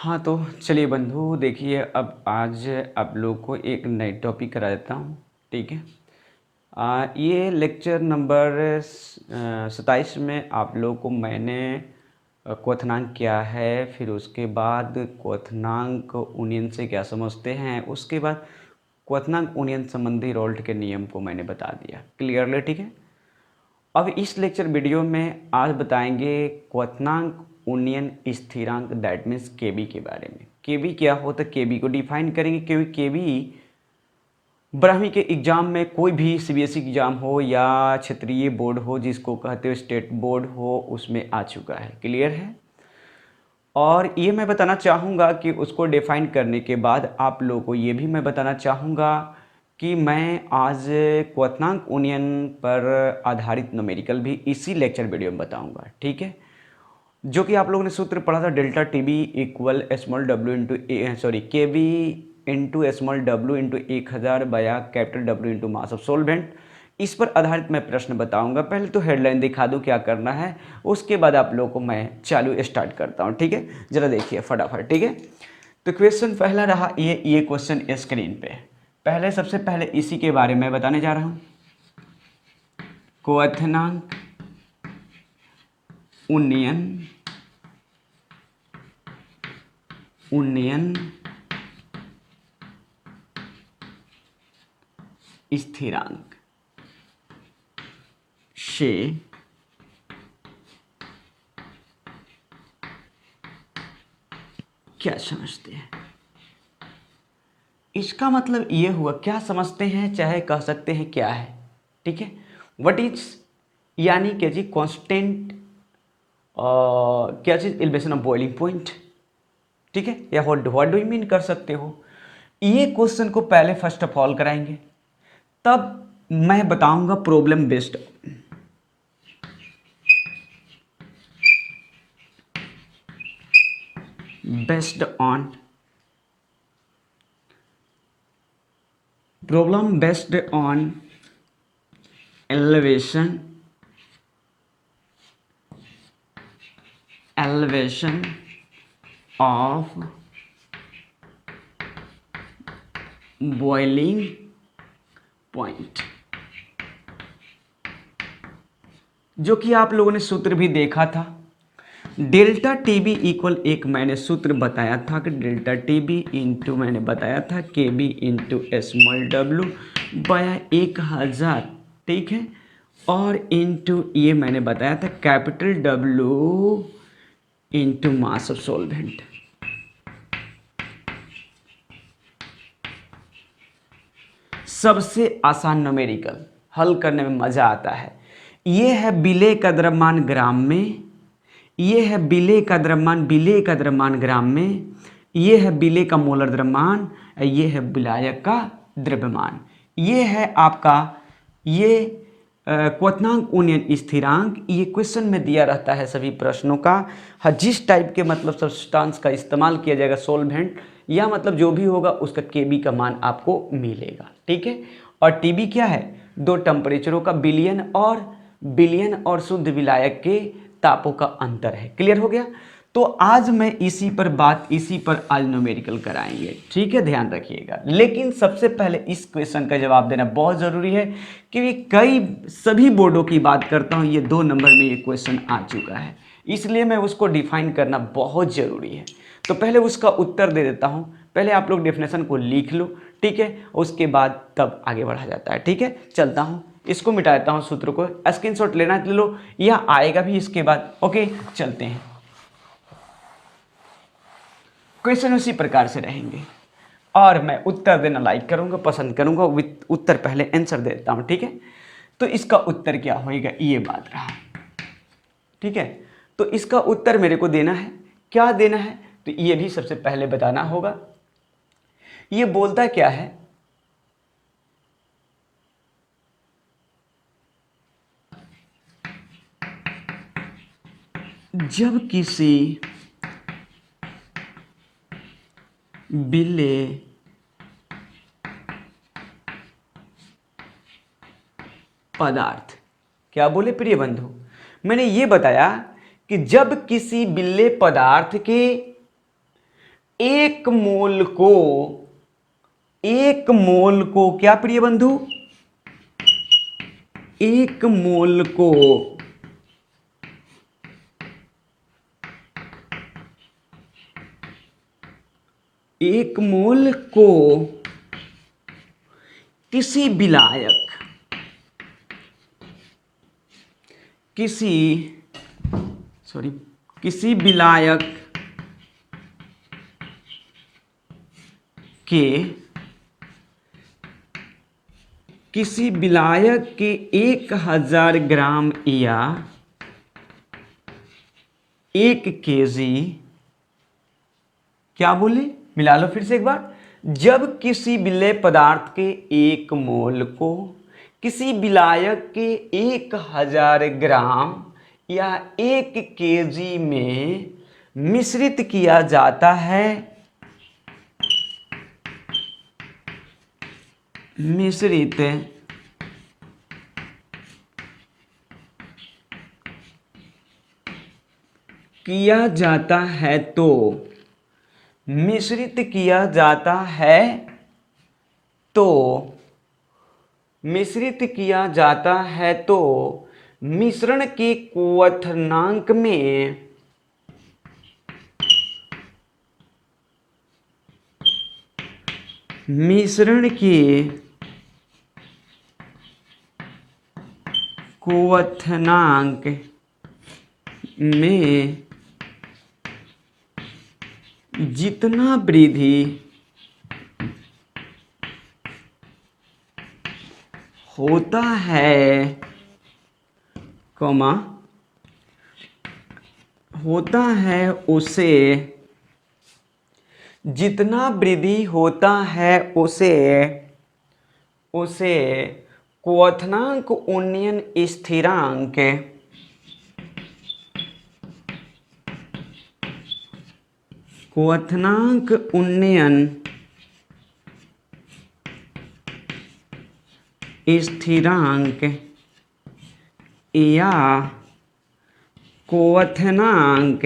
हाँ, तो चलिए बंधु देखिए अब आज आप लोग को एक नई टॉपिक करा देता हूँ, ठीक है। ये लेक्चर नंबर 27 में आप लोग को मैंने क्वथनांक क्या है, फिर उसके बाद क्वथनांक उन्नयन से क्या समझते हैं, उसके बाद क्वथनांक उन्नयन संबंधी रोल्ट के नियम को मैंने बता दिया क्लियरली, ठीक है। अब इस लेक्चर वीडियो में आज बताएंगे क्वथनांक उन्नयन स्थिरांक दैट मीन्स केबी के बारे में। केबी क्या होता है, केबी को डिफाइन करेंगे क्योंकि केबी बारहवीं के एग्ज़ाम में कोई भी सीबीएसई एग्ज़ाम हो या क्षेत्रीय बोर्ड हो जिसको कहते हो स्टेट बोर्ड हो, उसमें आ चुका है, क्लियर है। और ये मैं बताना चाहूँगा कि उसको डिफाइन करने के बाद आप लोगों को ये भी मैं बताना चाहूँगा कि मैं आज क्वथनांक उन्नयन पर आधारित न्यूमेरिकल भी इसी लेक्चर वीडियो में बताऊँगा, ठीक है। जो कि आप लोगों ने सूत्र पढ़ा था delta T B equal small W into K B into small W into 1000 बाया capital W into mass of solvent. इस पर आधारित मैं प्रश्न बताऊंगा। पहले तो हेडलाइन दिखा दूं क्या करना है, उसके बाद आप लोगों को मैं चालू स्टार्ट करता हूं, ठीक है। जरा देखिए फटाफट, ठीक है। तो क्वेश्चन पहला रहा ये क्वेश्चन स्क्रीन पे। पहले सबसे पहले इसी के बारे में बताने जा रहा हूं। क्वथनांक उन्नयन स्थिरांक से क्या समझते हैं। इसका मतलब ये हुआ क्या समझते हैं, चाहे कह सकते हैं क्या है, ठीक है। व्हाट इज यानी क्या चीज कांस्टेंट, क्या चीज एलिवेशन ऑफ बॉइलिंग पॉइंट, ठीक है, या व्हाट डू यू मीन कर सकते हो। ये क्वेश्चन को पहले फर्स्ट ऑफ ऑल कराएंगे, तब मैं बताऊंगा problem based on problem based on elevation of boiling point, जो कि आप लोगों ने सूत्र भी देखा था। डेल्टा टी बी इक्वल एक मैंने सूत्र बताया था कि डेल्टा टी बी इंटू मैंने बताया था के बी इंटू स्मॉल डब्लू बाया 1000, ठीक है, और इंटू ये मैंने बताया था capital W into mass of solvent. सबसे आसान न्यूमेरिकल हल करने में मज़ा आता है। ये है बिले का द्रव्यमान ग्राम में, ये है बिले का द्रव्यमान ग्राम में, ये है बिले का मोलर द्रव्यमान, ये है विलायक का द्रव्यमान। ये है आपका ये क्वथनांक उन्नयन स्थिरांक। ये क्वेश्चन में दिया रहता है सभी प्रश्नों का। हर जिस टाइप के मतलब सब्सटेंस का इस्तेमाल किया जाएगा सोलवेंट या मतलब जो भी होगा उसका केबी का मान आपको मिलेगा, ठीक है। और टीबी क्या है, दो टेम्परेचरों का बिलियन और शुद्ध विलायक के तापों का अंतर है। क्लियर हो गया। तो आज मैं इसी पर आज न्यूमेरिकल कराएंगे, ठीक है, ध्यान रखिएगा। लेकिन सबसे पहले इस क्वेश्चन का जवाब देना बहुत ज़रूरी है क्योंकि सभी बोर्डों की बात करता हूँ, ये 2 नंबर में ये क्वेश्चन आ चुका है, इसलिए मैं उसको डिफाइन करना बहुत ज़रूरी है। तो पहले उसका उत्तर दे देता हूँ। पहले आप लोग डेफिनेशन को लिख लो, ठीक है, उसके बाद तब आगे बढ़ा जाता है, ठीक है। चलता हूँ, इसको मिटा देता हूँ, सूत्र को स्क्रीनशॉट लेना ले लो, यह आएगा भी इसके बाद। ओके, चलते हैं। क्वेश्चन उसी प्रकार से रहेंगे और मैं उत्तर देना लाइक करूंगा, पसंद करूंगा। उत्तर पहले आंसर दे देता हूं, ठीक है। तो इसका उत्तर क्या होएगा, ये बात रहा, ठीक है। तो इसका उत्तर मेरे को देना है, क्या देना है, तो ये भी सबसे पहले बताना होगा। ये बोलता क्या है, जब किसी बिल्ले पदार्थ, क्या बोले प्रिय बंधु, मैंने ये बताया कि जब किसी बिल्ले पदार्थ के एक मोल को, एक मोल को क्या प्रिय बंधु, एक मोल को एक मोल को किसी विलायक, किसी विलायक के, किसी विलायक के 1000 ग्राम या 1 केजी, क्या बोले, मिला लो फिर से एक बार। जब किसी विलेय पदार्थ के 1 मोल को किसी विलायक के 1000 ग्राम या 1 केजी में मिश्रित किया जाता है, मिश्रित किया जाता है तो, मिश्रित किया जाता है तो, मिश्रित किया जाता है तो मिश्रण के क्वथनांक में मिश्रण के क्वथनांक में जितना वृद्धि होता है, कमा होता है उसे, जितना वृद्धि होता है उसे क्वथनांक उन्नयन स्थिरांक, क्वथनांक उन्नयन स्थिरांक या क्वथनांक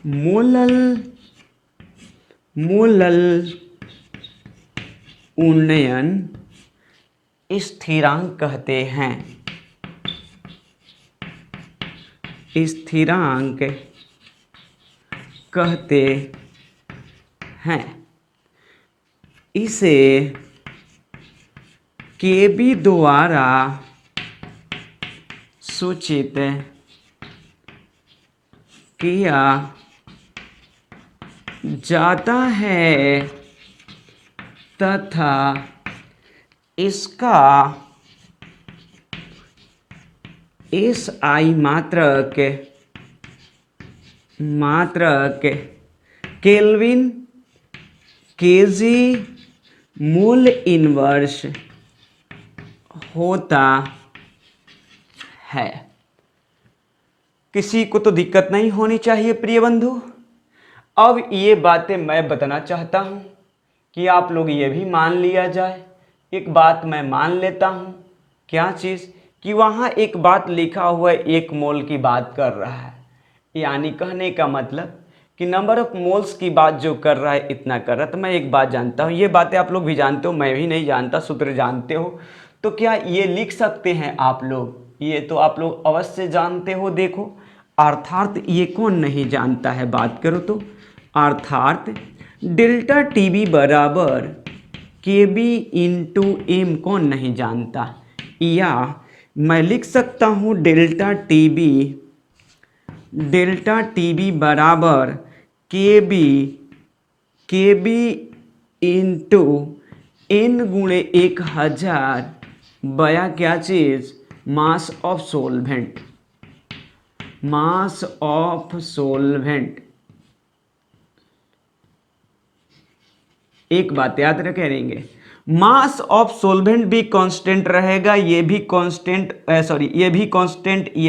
मोलल उन्नयन स्थिरांक कहते हैं, स्थिरांक कहते हैं। इसे केबी द्वारा सूचित किया जाता है तथा इसका SI मात्रक केल्विन केजी मोल इनवर्स होता है। किसी को तो दिक्कत नहीं होनी चाहिए प्रिय बंधु। अब ये बातें मैं बताना चाहता हूँ कि आप लोग ये भी मान लिया जाए। एक बात मैं मान लेता हूँ, क्या चीज़, कि वहाँ एक बात लिखा हुआ है 1 मोल की बात कर रहा है, यानी कहने का मतलब कि नंबर ऑफ मोल्स की बात जो कर रहा है इतना कर रहा है। तो मैं एक बात जानता हूँ, ये बातें आप लोग भी जानते हो, मैं भी नहीं जानता, सूत्र जानते हो, तो क्या ये लिख सकते हैं आप लोग? ये तो आप लोग अवश्य जानते हो। देखो, अर्थात ये कौन नहीं जानता है, बात करो तो, अर्थात डेल्टा टीबी बराबर केबी इंटू एम कौन नहीं जानता। या मैं लिख सकता हूँ डेल्टा टीबी बराबर केबी इंटू एन गुणे 1000 बया क्या चीज़, मास ऑफ सोलवेंट। एक बात याद रखेंगे, मास ऑफ सोलवेंट भी कांस्टेंट रहेगा, ये भी कांस्टेंट, ये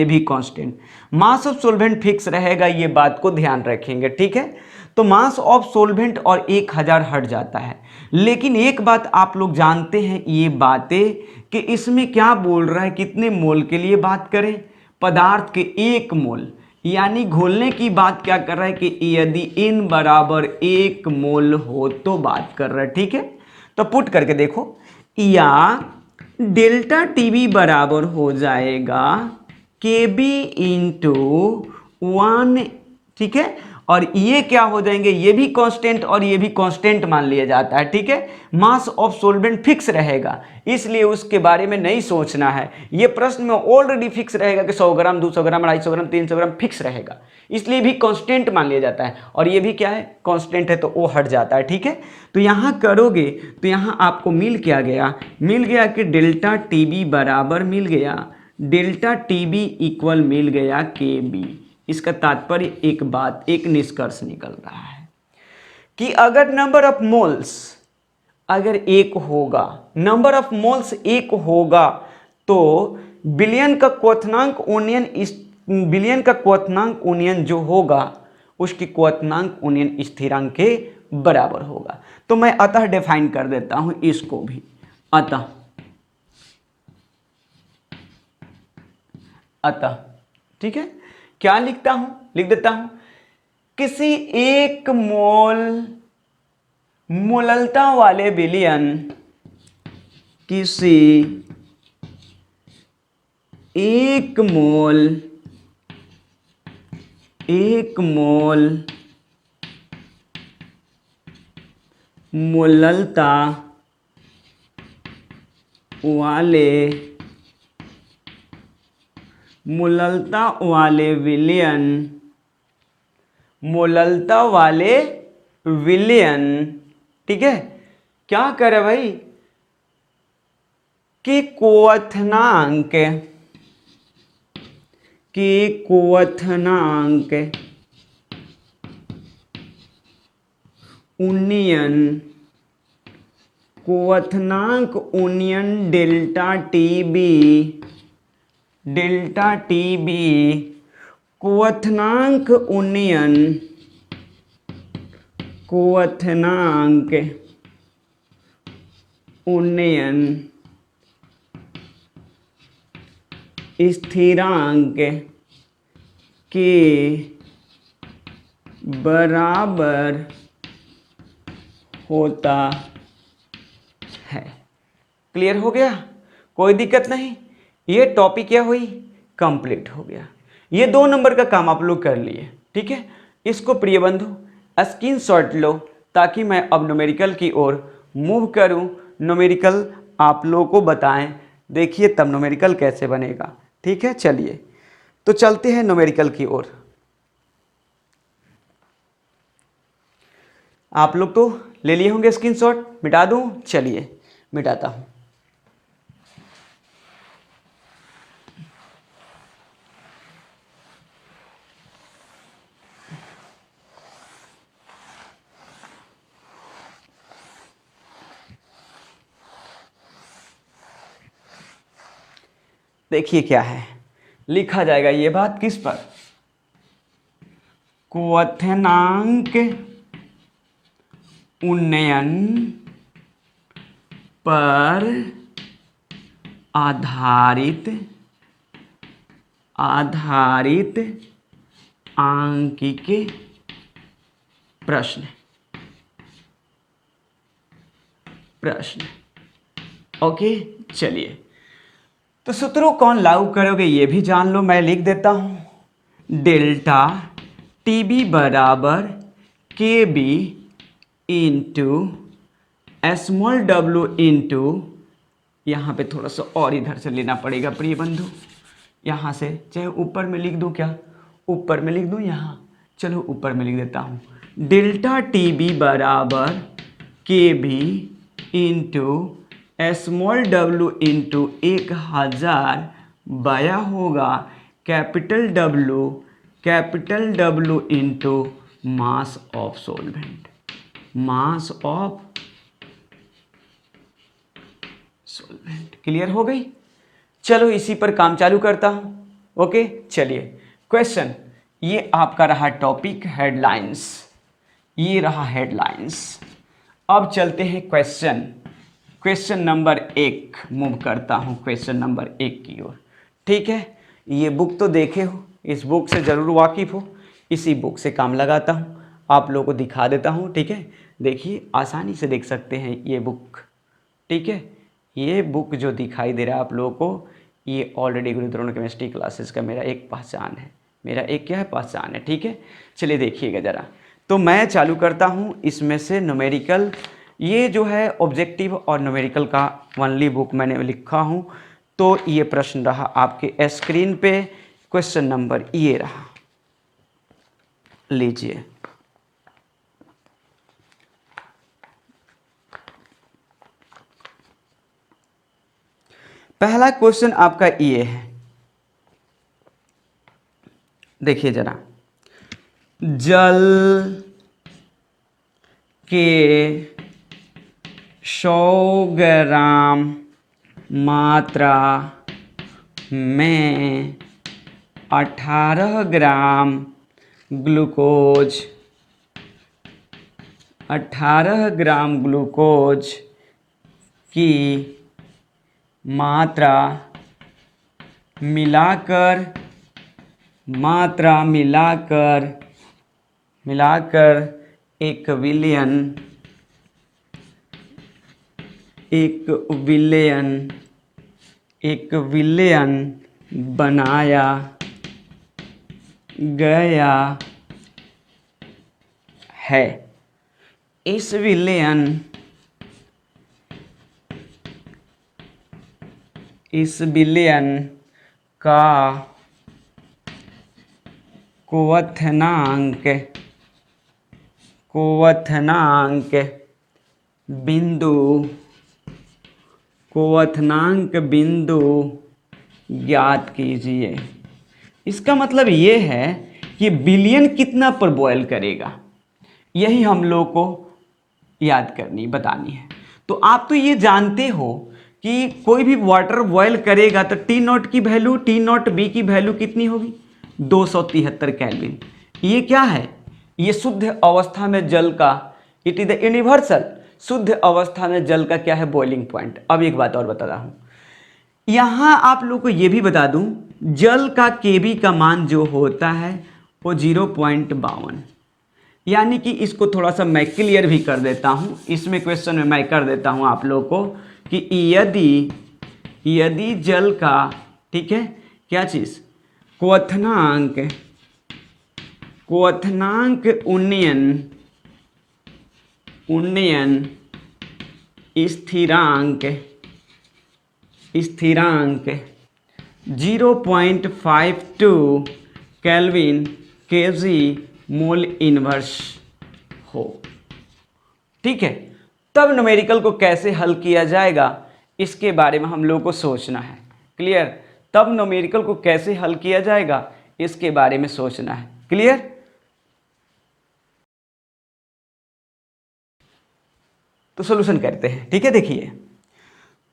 भी constant. Mass of solvent fix रहेगा, ये बात को ध्यान रखेंगे, ठीक है। तो मास ऑफ सोलवेंट और 1000 हट जाता है। लेकिन एक बात आप लोग जानते हैं, ये बातें कि इसमें क्या बोल रहा है, कितने मोल के लिए बात करें, पदार्थ के 1 मोल, यानी घोलने की बात क्या कर रहा है कि यदि n बराबर 1 मोल हो तो बात कर रहा है। ठीक है, तो पुट करके देखो, या डेल्टा टीबी बराबर हो जाएगा KB इंटू 1। ठीक है, और ये क्या हो जाएंगे, ये भी कांस्टेंट और ये भी कांस्टेंट मान लिया जाता है। ठीक है, मास ऑफ सोल्वेंट फिक्स रहेगा, इसलिए उसके बारे में नहीं सोचना है। ये प्रश्न में ऑलरेडी फिक्स रहेगा कि 100 ग्राम, 200 ग्राम, 250 ग्राम, 300 ग्राम फिक्स रहेगा, इसलिए भी कांस्टेंट मान लिया जाता है। और ये भी क्या है, कांस्टेंट है, तो वो हट जाता है। ठीक है, तो यहाँ करोगे तो यहाँ आपको मिल क्या गया, मिल गया कि डेल्टा टीबी बराबर मिल गया, डेल्टा टीबी इक्वल मिल गया KB। इसका तात्पर्य एक बात, एक निष्कर्ष निकल रहा है कि अगर नंबर ऑफ मोल्स अगर 1 होगा, नंबर ऑफ मोल्स 1 होगा, तो बिलियन का क्वथनांक ओनियन, इस बिलियन का क्वथनांक ओनियन जो होगा उसकी क्वथनांक ओनियन स्थिरांक के बराबर होगा। तो मैं अतः डिफाइन कर देता हूं इसको भी, अतः ठीक है, क्या लिखता हूं, लिख देता हूं, किसी 1 मोल मोललता वाले विलयन, किसी 1 मोल मोललता वाले विलयन, मोललता वाले विलयन, ठीक है, क्या करे भाई कि क्वथनांक उन्नयन डेल्टा टीबी क्वथनांक उन्नयन स्थिरांक के बराबर होता है। क्लियर हो गया, कोई दिक्कत नहीं, ये टॉपिक क्या हुई, कंप्लीट हो गया। ये 2 नंबर का काम आप लोग कर लिए। ठीक है, इसको प्रिय बंधु स्क्रीनशॉट लो ताकि मैं अब न्यूमेरिकल की ओर मूव करूं, न्यूमेरिकल आप लोगों को बताएं, देखिए तब न्यूमेरिकल कैसे बनेगा। ठीक है, चलिए तो चलते हैं न्यूमेरिकल की ओर। आप लोग तो ले लिए होंगे स्क्रीनशॉट, मिटा दूं, चलिए मिटाता हूं। देखिए क्या है, लिखा जाएगा ये बात किस पर, क्वथनांक उन्नयन पर आधारित आंकिक प्रश्न। ओके, चलिए तो सूत्रों कौन लागू करोगे ये भी जान लो, मैं लिख देता हूं, डेल्टा टीबी बराबर KB into small w into, यहाँ पे थोड़ा सा और इधर से लेना पड़ेगा प्रिय बंधु, यहाँ से चाहे ऊपर में लिख दूँ, क्या ऊपर में लिख दूँ, यहाँ चलो ऊपर में लिख देता हूँ, डेल्टा टीबी बराबर KB into small w into 1000 बाया होगा capital W into mass of solvent, clear हो गई। चलो इसी पर काम चालू करता हूं। ओके, चलिए क्वेश्चन, ये आपका रहा टॉपिक हेडलाइंस, ये रहा हेडलाइंस। अब चलते हैं क्वेश्चन नंबर 1 मूव करता हूं, क्वेश्चन नंबर 1 की ओर। ठीक है, ये बुक तो देखे हो, इस बुक से ज़रूर वाकिफ़ हो, इसी बुक से काम लगाता हूँ, आप लोगों को दिखा देता हूँ। ठीक है, देखिए आसानी से देख सकते हैं ये बुक। ठीक है, ये बुक जो दिखाई दे रहा है आप लोगों को, ये ऑलरेडी गुरुद्रोण केमिस्ट्री क्लासेस का मेरा एक पहचान है, मेरा एक क्या है, पहचान है। ठीक है, चलिए देखिएगा ज़रा। तो मैं चालू करता हूँ इसमें से न्यूमेरिकल, ये जो है ऑब्जेक्टिव और न्यूमेरिकल का ओनली बुक मैंने लिखा हूँ। तो ये प्रश्न रहा आपके स्क्रीन पे, क्वेश्चन नंबर ये रहा, लीजिए। पहला क्वेश्चन आपका ये है, देखिए जरा, जल के 100 ग्राम मात्रा में 18 ग्राम ग्लूकोज, 18 ग्राम ग्लूकोज की मात्रा मिलाकर एक विलयन बनाया गया है। इस विलयन का क्वथनांक बिंदु ज्ञात कीजिए। इसका मतलब ये है कि बिलियन कितना पर बॉयल करेगा, यही हम लोग को याद बतानी है। तो आप तो ये जानते हो कि कोई भी वाटर बॉयल करेगा तो टी नॉट की वैल्यू, टी नॉट बी की वैल्यू कितनी होगी, 273 केल्विन। ये क्या है, ये शुद्ध अवस्था में जल का, इट इज द यूनिवर्सल, शुद्ध अवस्था में जल का क्या है, बॉइलिंग पॉइंट। अब एक बात और बता रहा हूं, यहां आप लोग को यह भी बता दूं, जल का केबी का मान जो होता है वो 0.52, यानी कि इसको थोड़ा सा मैं क्लियर भी कर देता हूं, इसमें क्वेश्चन में मैं कर देता हूं आप लोग को कि यदि जल का, ठीक है, क्या चीज, क्वथनांक उन्नयन स्थिरांक 0.52 केल्विन केजी मोल इनवर्स हो। ठीक है, तब न्यूमेरिकल को कैसे हल किया जाएगा इसके बारे में हम लोग को सोचना है। क्लियर, तब न्यूमेरिकल को कैसे हल किया जाएगा इसके बारे में सोचना है। क्लियर, तो सॉल्यूशन करते हैं। ठीक है, देखिए,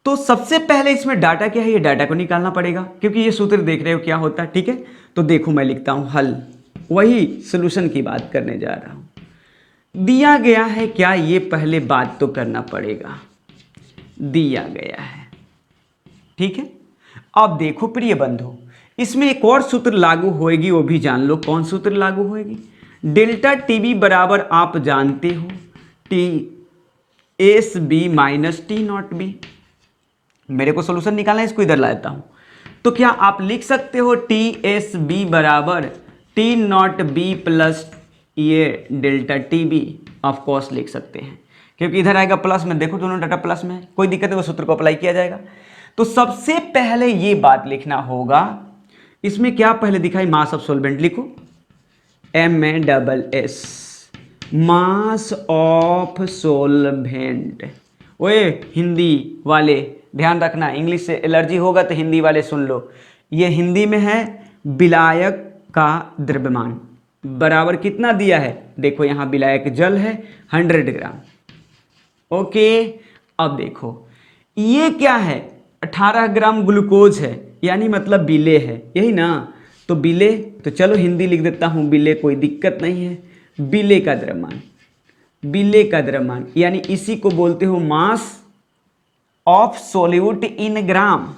तो सबसे पहले इसमें डाटा क्या है, ये डाटा को निकालना पड़ेगा, क्योंकि ये सूत्र देख रहे हो क्या होता है। ठीक है, तो देखो मैं लिखता हूं हल, वही सॉल्यूशन की बात करने जा रहा हूं। दिया गया है क्या, ये पहले बात तो करना पड़ेगा, दिया गया है। ठीक है, अब देखो प्रिय बंधु, इसमें एक और सूत्र लागू होएगी, वो भी जान लो। कौन सूत्र लागू होएगी, डेल्टा टीबी बराबर आप जानते हो T S B minus T naught B. मेरे को सोल्यूशन निकालना है, इसको इधर ला देता हूं। तो क्या आप लिख सकते हो टी एस बी बराबर टी नॉट बी प्लस ये डेल्टा टी बी, ऑफकोर्स लिख सकते हैं, क्योंकि इधर आएगा प्लस में, देखो दोनों डाटा प्लस में है, कोई दिक्कत है, वो सूत्र को अप्लाई किया जाएगा। तो सबसे पहले ये बात लिखना होगा, इसमें क्या पहले दिखाई, मास ऑफ सोलवेंट लिखो, MASS, मास ऑफ सोलवेंट। ओए हिंदी वाले ध्यान रखना, इंग्लिश से एलर्जी होगा तो हिंदी वाले सुन लो। ये हिंदी में है, विलायक का द्रव्यमान बराबर कितना दिया है, देखो यहाँ विलायक जल है 100 ग्राम। ओके, अब देखो ये क्या है, 18 ग्राम ग्लूकोज है, यानी मतलब बिले है, यही ना। तो बिले, तो चलो हिंदी लिख देता हूँ बिले, कोई दिक्कत नहीं है। बिले का द्रव्यमान यानी इसी को बोलते हो मास ऑफ सोल्यूट इन ग्राम,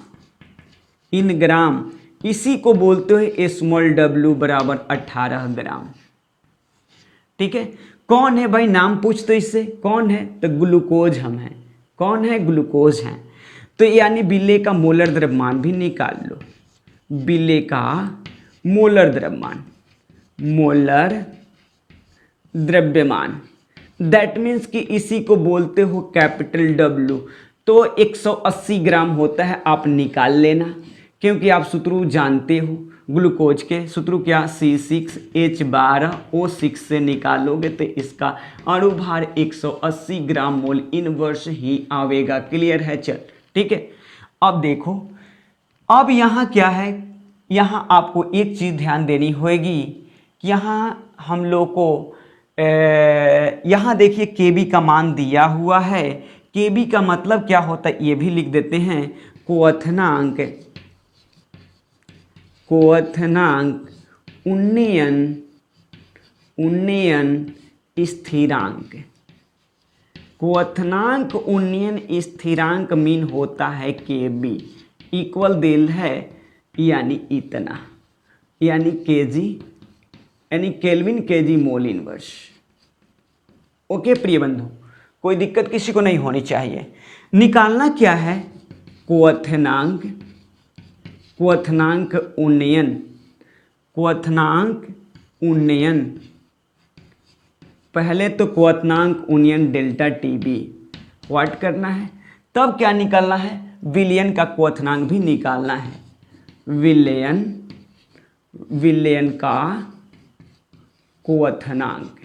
इसी को बोलते हो स्मॉल w बराबर 18 ग्राम। ठीक है, कौन है भाई, नाम पूछ तो इससे कौन है, तो ग्लूकोज हम हैं। कौन है, ग्लूकोज हैं। तो यानी विलेय का मोलर द्रव्यमान भी निकाल लो। विलेय का मोलर द्रव्यमान, मोलर द्रव्यमान, दैट मीन्स कि इसी को बोलते हो कैपिटल W। तो 180 ग्राम होता है, आप निकाल लेना, क्योंकि आप सूत्र जानते हो ग्लूकोज के सूत्र क्या, C6H12O6 से निकालोगे तो इसका अणुभार 180 ग्राम मोल इनवर्स ही आवेगा। क्लियर है, चल ठीक है। अब देखो, अब यहाँ क्या है, यहाँ आपको एक चीज़ ध्यान देनी होगी, यहाँ हम लोग को यहाँ देखिए केबी का मान दिया हुआ है। केबी का मतलब क्या होता है ये भी लिख देते हैं, क्वथनांक, क्वथनांक उन्नयन स्थिरांक। क्वथनांक उन्नयन स्थिरांक मीन होता है केबी, इक्वल दिल है यानी इतना, यानी केजी, यानी kelvin KG mole inverse. Okay प्रिय बंधु, कोई दिक्कत किसी को नहीं होनी चाहिए। निकालना क्या है, क्वथनांक, क्वथनांक उन्नयन, क्वथनांक उन्नयन, पहले तो क्वथनांक उन्नयन डेल्टा टीबी व्हाट करना है, तब क्या निकालना है, विलयन का क्वथनांक भी निकालना है। विलयन, विलयन का क्वथनांक,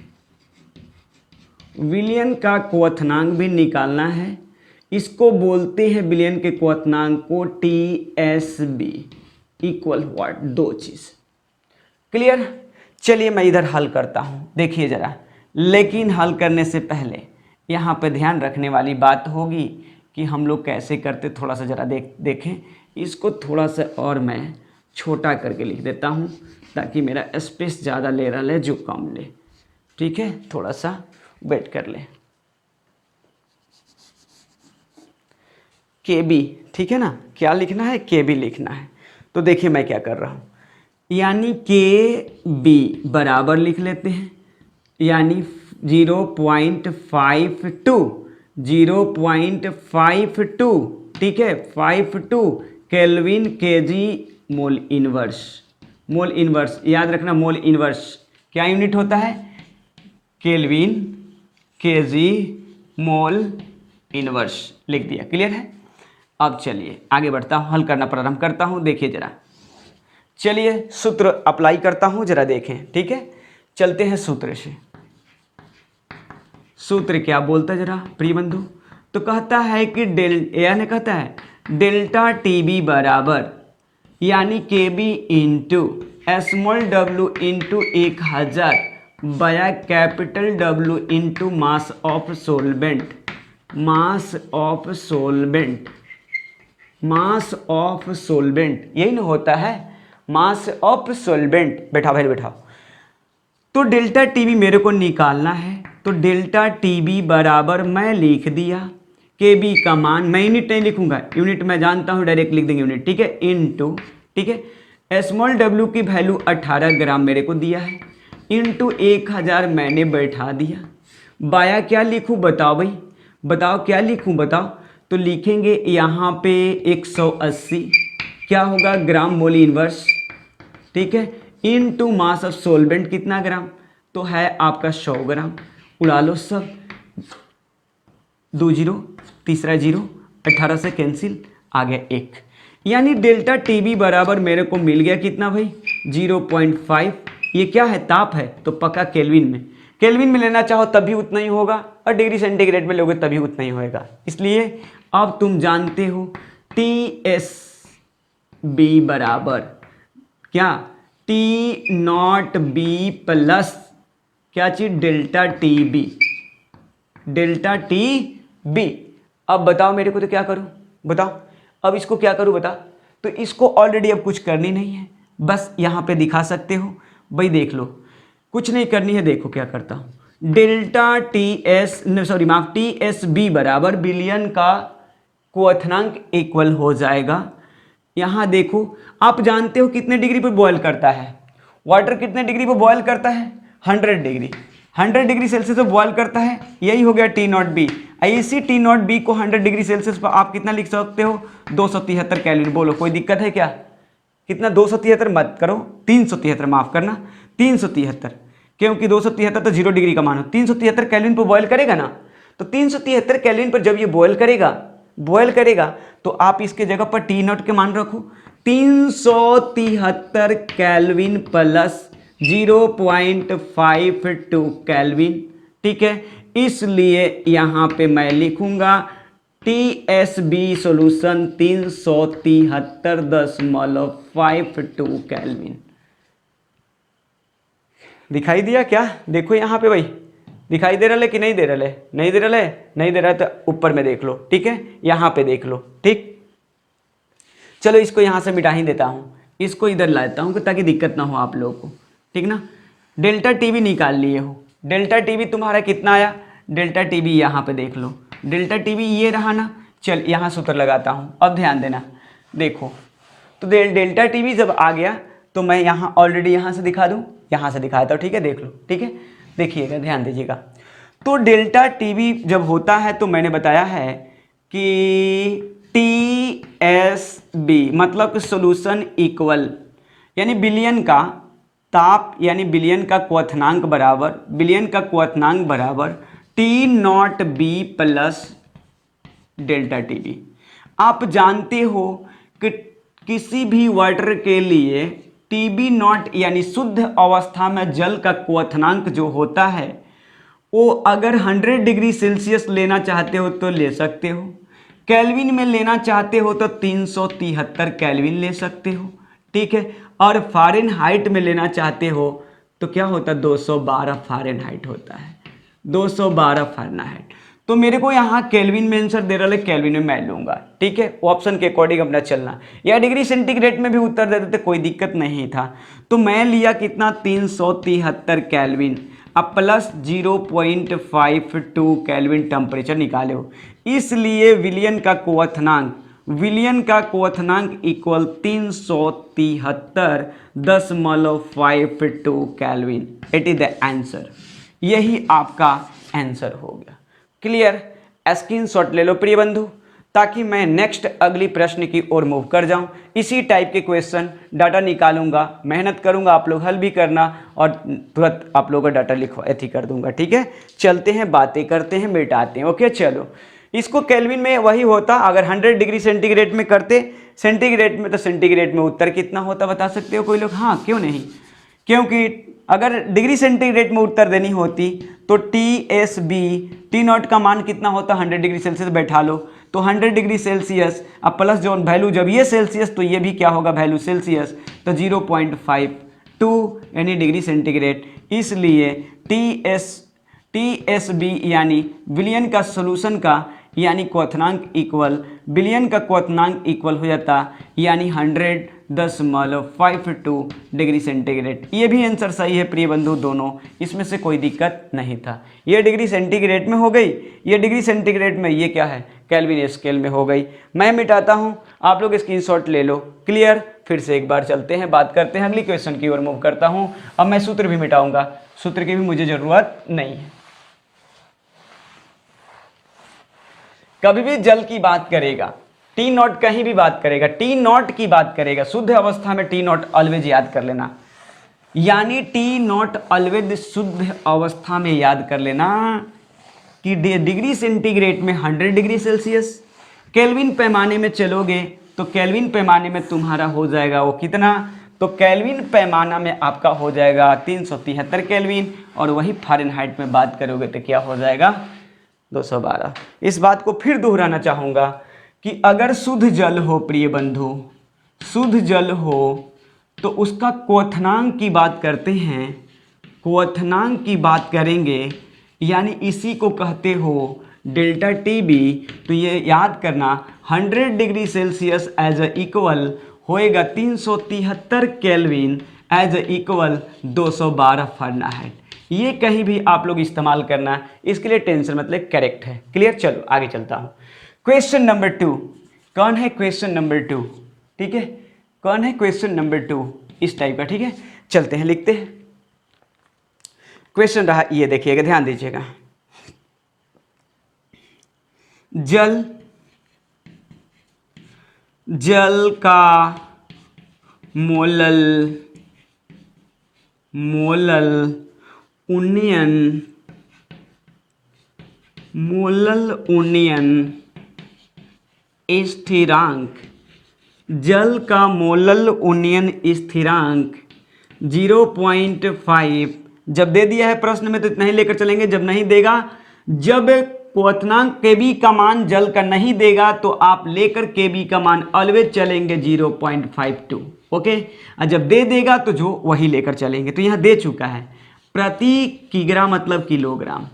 विलयन का क्वथनांक भी निकालना है। इसको बोलते हैं विलयन के क्वथनांक को TSB, इक्वल व्हाट, दो चीज। क्लियर। चलिए मैं इधर हल करता हूँ, देखिए जरा। लेकिन हल करने से पहले यहाँ पे ध्यान रखने वाली बात होगी कि हम लोग कैसे करते, थोड़ा सा जरा देखें। इसको थोड़ा सा और मैं छोटा करके लिख देता हूँ ताकि मेरा स्पेस ज़्यादा ले रहा है, जो कम ले। ठीक है, थोड़ा सा वेट कर ले। केबी, ठीक है ना, क्या लिखना है, केबी लिखना है। तो देखिए मैं क्या कर रहा हूँ, यानी केबी बराबर लिख लेते हैं, यानी 0.52, 0.52, ठीक है, 52 kelvin KG mole inverse. Mole inverse याद रखना, मोल इनवर्स क्या यूनिट होता है, केल्विन केजी मोल इनवर्स, लिख दिया। क्लियर है। अब चलिए आगे बढ़ता हूँ, हल करना प्रारंभ करता हूँ। देखिए जरा, चलिए सूत्र अप्लाई करता हूँ, जरा देखें। ठीक है, चलते हैं सूत्र से। सूत्र क्या बोलता है जरा प्रिय बंधु, तो कहता है कि यानी कहता है डेल्टा टीबी बराबर, यानी केबी इंटू स्मॉल w इंटू 1000 बाया capital W into mass of solvent, mass of solvent, mass of solvent, यही ना होता है, मास ऑफ सोलवेंट। बैठा भाई बैठाओ। तो डेल्टा टीबी मेरे को निकालना है, तो डेल्टा टीबी बराबर मैं लिख दिया, केबी का मान, मैं यूनिट नहीं लिखूंगा, यूनिट मैं जानता हूं, डायरेक्ट लिख देंगे यूनिट। ठीक है, इनटू, ठीक है, स्मॉल w की वैल्यू 18 ग्राम मेरे को दिया है, इंटू 1000 मैंने बैठा दिया। बाया क्या लिखूं बताओ भाई, बताओ क्या लिखूं बताओ। तो लिखेंगे यहाँ पे 180 क्या होगा, ग्राम मोल इनवर्स। ठीक है, इनटू मास ऑफ सोलवेंट कितना ग्राम, तो है आपका 100 ग्राम। उड़ा लो सब, 2 जीरो, तीसरा जीरो, 18 से कैंसिल, आ गया 1। यानी डेल्टा टीबी बराबर मेरे को मिल गया कितना भाई, 0.5। ये क्या है, ताप है, तो पक्का केल्विन में, केल्विन में लेना चाहो तभी उतना ही होगा, और डिग्री सेंटीग्रेड में लोगे तभी उतना ही होएगा। इसलिए अब तुम जानते हो TSB बराबर क्या, T0B प्लस क्या चीज, डेल्टा TB, डेल्टा TB। अब बताओ मेरे को तो क्या करूं, बताओ अब इसको क्या करूं बता। तो इसको ऑलरेडी अब कुछ करनी नहीं है, बस यहाँ पे दिखा सकते हो भाई, देख लो, कुछ नहीं करनी है। देखो क्या करता हूँ, डेल्टा TSB बराबर विलयन का क्वथनांक इक्वल हो जाएगा यहाँ देखो, आप जानते हो कितने डिग्री पर बॉयल करता है वाटर, कितने डिग्री पर बॉयल करता है 100 डिग्री, 100 डिग्री सेल्सियस पर बॉयल करता है, यही हो गया टी नॉट बी। इसी टी नॉट बी को 100 डिग्री सेल्सियस पर आप कितना लिख सकते हो 273 कैलोरी। बोलो कोई दिक्कत है क्या? कितना 273 मत करो, 373 माफ करना, 373, क्योंकि 273 तो 0 डिग्री का मान हो, 373 कैलोरी पर बॉयल करेगा ना, तो 373 कैलोरी पर जब ये बॉयल करेगा तो आप इसके जगह पर टी नॉट के मान रखो 373 केल्विन प्लस 0.52 केल्विन, ठीक है। इसलिए यहाँ पे मैं लिखूंगा TSB सॉल्यूशन 373.52 केल्विन। दिखाई दिया क्या? देखो यहाँ पे भाई, दिखाई दे रहा है कि नहीं दे रहा है? नहीं दे रहा है, नहीं दे रहा है तो ऊपर में देख लो, ठीक है, यहाँ पे देख लो, ठीक। चलो इसको यहाँ से मिटा ही देता हूँ, इसको इधर लाता हूँ ताकि दिक्कत ना हो आप लोगों को, ठीक ना। डेल्टा टीबी निकाल लिए हो, डेल्टा टीबी तुम्हारा कितना आया? डेल्टा टीबी यहाँ पे देख लो, डेल्टा टीबी ये रहा ना। चल यहाँ सूत्र लगाता हूँ, अब ध्यान देना, देखो तो डेल्टा टीबी जब आ गया तो मैं यहाँ ऑलरेडी यहाँ से दिखा दूँ, यहाँ से दिखाता हूँ, ठीक है, देख लो, ठीक है, देखिएगा, ध्यान दीजिएगा। तो डेल्टा टीबी जब होता है तो मैंने बताया है कि TSB मतलब कि सोल्यूशन इक्वल, यानी बिलियन का ताप यानी बिलियन का क्वथनांक बराबर T naught B plus delta TB. आप जानते हो कि किसी भी वाटर के लिए टीबी नॉट यानी शुद्ध अवस्था में जल का क्वथनांक जो होता है वो अगर 100 डिग्री सेल्सियस लेना चाहते हो तो ले सकते हो, केल्विन में लेना चाहते हो तो 373 केल्विन ले सकते हो, ठीक है, और फ़ारेनहाइट में लेना चाहते हो तो क्या होता है 212 फ़ारेनहाइट होता है, 212 फ़ारेनहाइट। तो मेरे को यहाँ केल्विन में आंसर दे रहा है, केल्विन में मैं लूँगा, ठीक है, ऑप्शन के अकॉर्डिंग अपना चलना, या डिग्री सेंटीग्रेड में भी उत्तर दे देते कोई दिक्कत नहीं था। तो मैं लिया कितना 373 केल्विन अब प्लस 0.52 केल्विन टेम्परेचर निकाले हो, इसलिए विलियन का क्वथनांक equal 373.52 kelvin. It is the answer, यही आपका आंसर हो गया। क्लियर? स्क्रीनशॉट ले लो प्रिय बंधु, ताकि मैं नेक्स्ट अगली प्रश्न की ओर मूव कर जाऊं। इसी टाइप के क्वेश्चन डाटा निकालूंगा, मेहनत करूंगा, आप लोग हल भी करना और तुरंत आप लोगों का डाटा लिखवा ऐथी कर दूंगा, ठीक है। चलते हैं, बातें करते हैं, मिटाते हैं। ओके चलो, इसको केल्विन में वही होता, अगर 100 डिग्री सेंटीग्रेड में करते सेंटीग्रेड में, तो सेंटीग्रेड में उत्तर कितना होता बता सकते हो कोई लोग? हाँ क्यों नहीं, क्योंकि अगर डिग्री सेंटीग्रेड में उत्तर देनी होती तो TSB टी नॉट का मान कितना होता 100 डिग्री सेल्सियस बैठा लो, तो 100 डिग्री सेल्सियस अब प्लस जो वैल्यू, जब ये सेल्सियस तो ये भी क्या होगा वैल्यू सेल्सियस, तो 0.52 यानी डिग्री सेंटीग्रेड। इसलिए TSB यानी बिलियन का सोल्यूशन का यानी क्वथनांक इक्वल, बिलियन का क्वथनांक इक्वल हो जाता यानी 100.52 डिग्री सेंटीग्रेड। ये भी आंसर सही है प्रिय बंधु, दोनों, इसमें से कोई दिक्कत नहीं था। ये डिग्री सेंटीग्रेड में हो गई, ये डिग्री सेंटीग्रेड में, ये क्या है केल्विन स्केल में हो गई। मैं मिटाता हूँ, आप लोग स्क्रीनशॉट ले लो। क्लियर? फिर से एक बार चलते हैं, बात करते हैं, अगली क्वेश्चन की ओर मूव करता हूँ। अब मैं सूत्र भी मिटाऊंगा, सूत्र की भी मुझे ज़रूरत नहीं है। कभी भी जल की बात करेगा, टी नॉट कहीं भी बात करेगा, टी नॉट की बात करेगा, शुद्ध अवस्था में टी नॉट ऑलवेज याद कर लेना, यानी टी नॉट ऑलवेज शुद्ध अवस्था में याद कर लेना कि डिग्री सेंटीग्रेड में 100 डिग्री सेल्सियस, केल्विन पैमाने में चलोगे तो केल्विन पैमाने में तुम्हारा हो जाएगा वो कितना, तो केल्विन पैमाना में आपका हो जाएगा 373 केल्विन, और वही फ़ारेनहाइट में बात करोगे तो क्या हो जाएगा 212। इस बात को फिर दोहराना चाहूँगा कि अगर शुद्ध जल हो प्रिय बंधु, शुद्ध जल हो तो उसका क्वथनांक की बात करते हैं, क्वथनांक की बात करेंगे, यानी इसी को कहते हो डेल्टा टीबी। तो ये याद करना 100 degree Celsius as a equal होएगा 373 kelvin as a equal 212 Fahrenheit. ये कहीं भी आप लोग इस्तेमाल करना, इसके लिए टेंशन मतलब करेक्ट है। क्लियर? चलो आगे चलता हूँ। क्वेश्चन नंबर 2, कौन है क्वेश्चन नंबर 2? ठीक है, कौन है क्वेश्चन नंबर 2 इस टाइप का। ठीक है, चलते हैं लिखते हैं। क्वेश्चन रहा ये, देखिएगा ध्यान दीजिएगा। जल का मोलल उन्नयन स्थिरांक, जल का मोलल उन्नयन स्थिरांक 0.5। जब दे दिया है प्रश्न में तो इतना ही लेकर चलेंगे, जब नहीं देगा, जब क्वथनांक केबी का मान जल का नहीं देगा तो आप लेकर केबी का मान ऑलवेज चलेंगे 0.52। ओके, और जब दे देगा तो जो वही लेकर चलेंगे। तो यहां दे चुका है प्रति किग्रा मतलब किलोग्राम,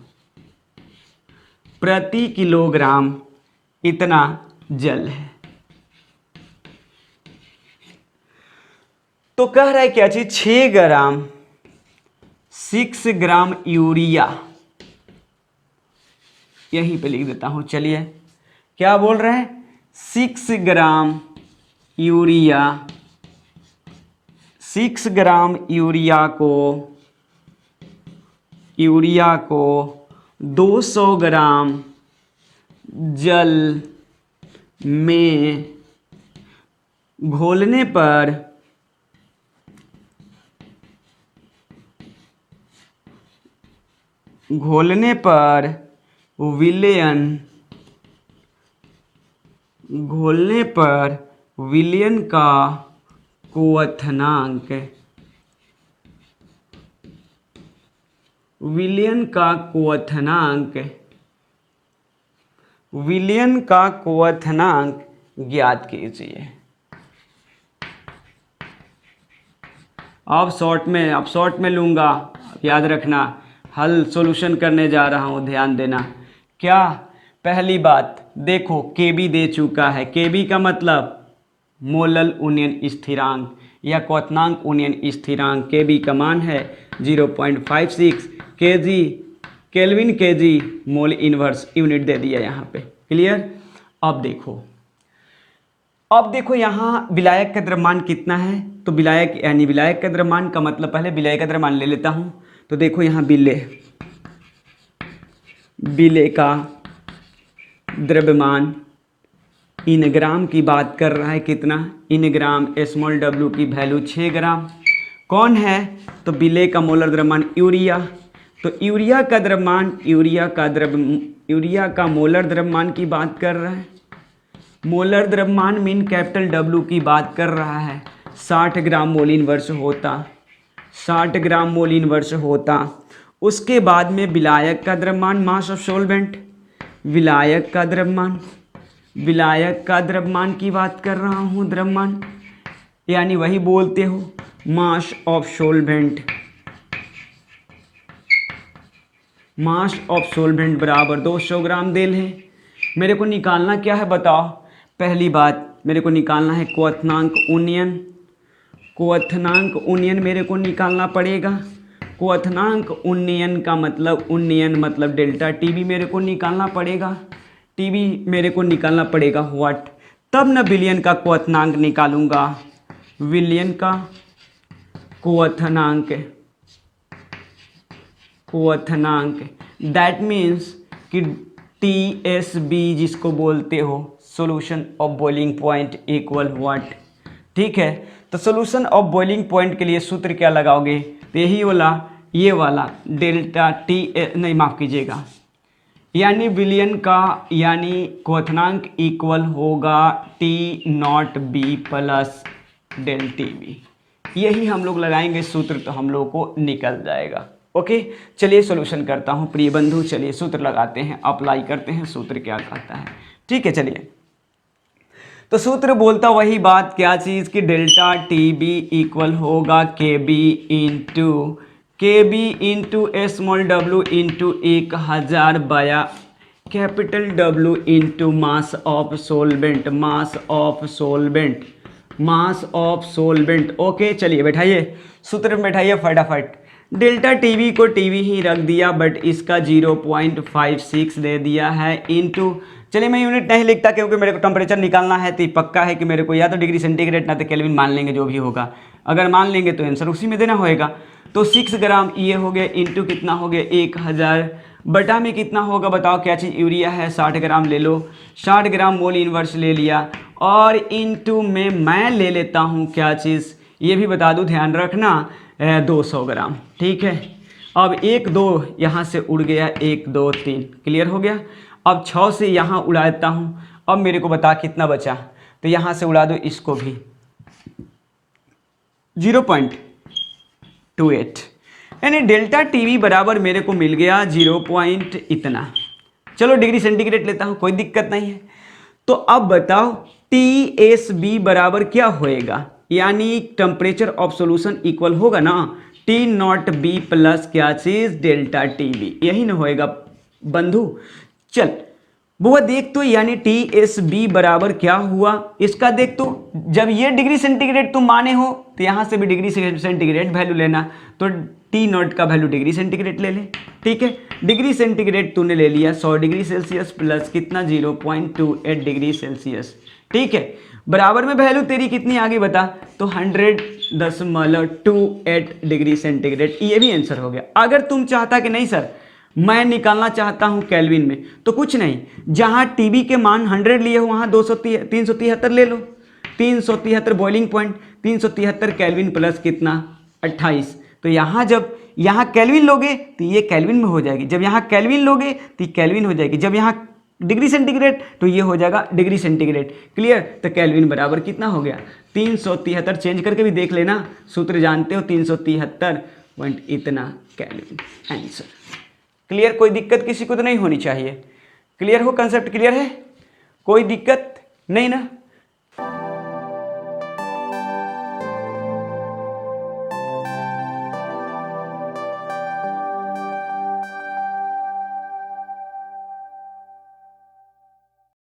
प्रति किलोग्राम इतना जल है। तो कह रहा है क्या चीज, 6 ग्राम यूरिया, यहीं पे लिख देता हूं। चलिए क्या बोल रहे हैं, 6 ग्राम यूरिया, 6 ग्राम यूरिया को 200 ग्राम जल में घोलने पर विलयन का क्वथनांक, विलयन का क्वथनांक ज्ञात कीजिए। अब शॉर्ट में लूंगा, याद रखना, हल सॉल्यूशन करने जा रहा हूं, ध्यान देना। क्या, पहली बात देखो केबी दे चुका है, केबी का मतलब मोलल उन्नयन स्थिरांक या क्वथनांक उन्नयन स्थिरांक, केबी का मान है 0.56 KG, kelvin KG mole inverse unit दे दिया यहाँ पे। क्लियर। अब देखो यहाँ विलायक का द्रव्यमान कितना है, तो विलायक यानी विलायक का द्रव्यमान का मतलब, पहले विलायक का द्रव्यमान ले लेता हूँ। तो देखो यहाँ विले का द्रव्यमान इन ग्राम की बात कर रहा है, कितना, इन ग्राम, स्मॉल w की वैल्यू 6 ग्राम। कौन है, तो विले का मोलर द्रव्यमान यूरिया, तो यूरिया का मोलर द्रव्यमान की बात कर रहा है। मोलर द्रव्यमान मीन कैपिटल W की बात कर रहा है, 60 ग्राम मोल इनवर्स होता, 60 ग्राम मोल इनवर्स होता। उसके बाद में विलायक का द्रव्यमान, मास ऑफ सॉल्वेंट, विलायक का द्रव्यमान की बात कर रहा हूँ, द्रव्यमान यानी वही बोलते हो mass of solvent, mass of solvent बराबर 200 ग्राम देल है। मेरे को निकालना क्या है बताओ, पहली बात मेरे को निकालना है क्वथनांक उन्नयन मेरे को निकालना पड़ेगा। क्वथनांक उन्नयन का मतलब, उन्नयन मतलब डेल्टा टीबी मेरे को निकालना पड़ेगा, टीबी मेरे को निकालना पड़ेगा व्हाट, तब न विलयन का क्वथनांक निकालूंगा, विलयन का क्वथनांक दैट मीन्स कि TSB जिसको बोलते हो solution of boiling point equal what. ठीक है, तो सॉल्यूशन ऑफ बॉइलिंग पॉइंट के लिए सूत्र क्या लगाओगे, तो यही वाला, ये वाला डेल्टा टी, नहीं माफ़ कीजिएगा, यानी विलयन का यानी क्वथनांक इक्वल होगा T0B प्लस डेल TB। यही हम लोग लगाएंगे सूत्र, तो हम लोग को निकल जाएगा। ओके, चलिए सॉल्यूशन करता हूँ प्रिय बंधु, चलिए सूत्र लगाते हैं, अप्लाई करते हैं, सूत्र क्या कहता है। ठीक है, चलिए, तो सूत्र बोलता वही बात, क्या चीज़ की डेल्टा TB इक्वल होगा KB into small w into 1000 बाया capital W into mass of solvent. Okay, चलिए बैठाइए, सूत्र में बैठाइए फटाफट। डेल्टा टीबी को टीबी ही रख दिया, बट इसका 0.56 दे दिया है, इंटू चलिए मैं यूनिट नहीं लिखता क्योंकि मेरे को टेम्परेचर निकालना है, तो पक्का है कि मेरे को या तो डिग्री सेंटीग्रेड ना तो केल्विन मान लेंगे, जो भी होगा। अगर मान लेंगे तो आंसर उसी में देना होएगा। तो 6 ग्राम ये हो गया, इंटू कितना हो गया 1000, बटा में कितना होगा बताओ क्या चीज़, यूरिया है 60 ग्राम ले लो, 60 ग्राम मोल इनवर्स ले लिया, और इंटू में मैं ले लेता हूँ क्या चीज़, ये भी बता दूँ ध्यान रखना, 200 ग्राम। ठीक है, अब 1 2 यहाँ से उड़ गया, 1 2 3, क्लियर हो गया। अब 6 से यहाँ उड़ा देता हूँ, अब मेरे को बता कितना बचा, तो यहाँ से उड़ा दो इसको भी, 0.28, यानी डेल्टा टीवी बराबर मेरे को मिल गया 0. इतना। चलो डिग्री सेंटीग्रेड लेता हूँ, कोई दिक्कत नहीं है। तो अब बताओ TSB बराबर क्या होएगा, यानी टेम्परेचर ऑफ सॉल्यूशन इक्वल होगा ना T0B प्लस क्या चीज़, डेल्टा TB, यही ना होएगा बंधु। चल बुआ देख तो, यानी TSB बराबर क्या हुआ इसका देख तो, जब ये डिग्री सेंटीग्रेड तुम माने हो तो यहाँ से भी डिग्री सेंटीग्रेड वैल्यू लेना, तो T0 का वैल्यू डिग्री सेंटीग्रेड ले ले। ठीक है, डिग्री सेंटीग्रेड तूने ले लिया 100 डिग्री सेल्सियस प्लस कितना 0.28 डिग्री सेल्सियस। ठीक है, बराबर में वैल्यू तेरी कितनी आ गई बता, तो 100.28 डिग्री सेंटीग्रेड, ये भी आंसर हो गया। अगर तुम चाहता कि नहीं सर मैं निकालना चाहता हूं केल्विन में, तो कुछ नहीं, जहां टीबी के मान 100 लिए हो वहां 373 ले लो, 373 बॉइलिंग पॉइंट, 373 केल्विन प्लस कितना 28। तो यहाँ जब यहाँ केल्विन लोगे तो ये केल्विन में हो जाएगी, जब यहाँ केल्विन लोगे तो केल्विन हो जाएगी, जब यहाँ डिग्री सेंटीग्रेड तो ये हो जाएगा डिग्री सेंटीग्रेड। क्लियर, तो केल्विन बराबर कितना हो गया 373, चेंज करके भी देख लेना, सूत्र जानते हो 373 पॉइंट इतना केल्विन आंसर। क्लियर, कोई दिक्कत किसी को तो नहीं होनी चाहिए। क्लियर हो, कंसेप्ट क्लियर है, कोई दिक्कत नहीं ना।